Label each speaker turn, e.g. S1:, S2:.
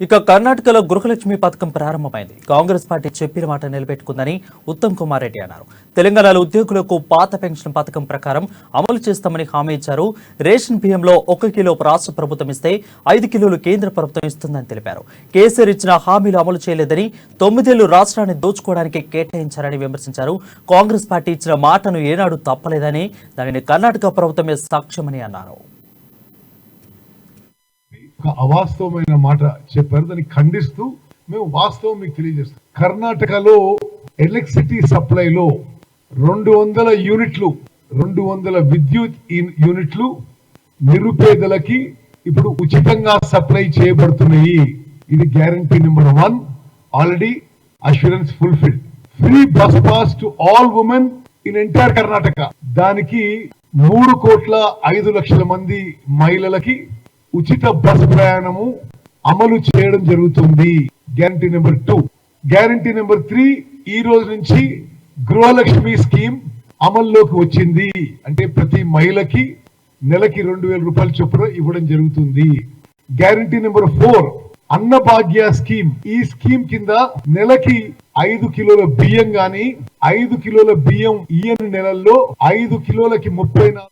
S1: ఇక కర్ణాటకలో గృహలక్ష్మి పథకం ప్రారంభమైంది. కాంగ్రెస్ పార్టీ చెప్పిన మాట నిలబెట్టుకుందని ఉత్తమ్ కుమార్ రెడ్డి అన్నారు. తెలంగాణలో ఉద్యోగులకు పాత పెన్షన్ పథకం ప్రకారం అమలు చేస్తామని హామీ ఇచ్చారు. రేషన్ బియ్యంలో 1 కిలో రాష్ట్ర ప్రభుత్వం ఇస్తే 5 కిలోలు కేంద్ర ప్రభుత్వం ఇస్తుందని తెలిపారు. కేసీఆర్ ఇచ్చిన హామీలు అమలు చేయలేదని 9 ఏళ్లు రాష్ట్రాన్ని దోచుకోవడానికి కేటాయించారని విమర్శించారు. కాంగ్రెస్ పార్టీ ఇచ్చిన మాటను ఏనాడు తప్పలేదని, దానిని కర్ణాటక ప్రభుత్వమే సాక్ష్యమని అన్నారు.
S2: ఒక అవాస్తవమైన మాట చెప్పారు. దాన్ని ఖండిస్తూ మేము వాస్తవం మీకు తెలియజేస్తాం. కర్ణాటకలో ఎలక్ట్రిసిటీ సప్లైలో 200 యూనిట్లు 200 విద్యుత్ యూనిట్లు నిరుపేదలకి ఇప్పుడు ఉచితంగా సప్లై చేయబడుతున్నాయి. ఇది guarantee number 1. Already assurance fulfilled. Free bus pass to all women in entire Karnataka. దానికి 3,05,00,000 మంది మహిళలకి ఉచిత బస్ ప్రయాణము అమలు చేయడం జరుగుతుంది. Guarantee number 2. గ్యారంటీ నెంబర్ 3 ఈ రోజు నుంచి గృహలక్ష్మి స్కీమ్ అమల్లోకి వచ్చింది. అంటే ప్రతి మహిళకి నెలకి 2,000 రూపాయల చొప్పున ఇవ్వడం జరుగుతుంది. Guarantee number 4 Annabhagya scheme. ఈ స్కీమ్ కింద నెలకి 5 కిలోల బియ్యం గాని 5 కిలోల బియ్యం ఈయన నెలల్లో 5 కిలోలకి 34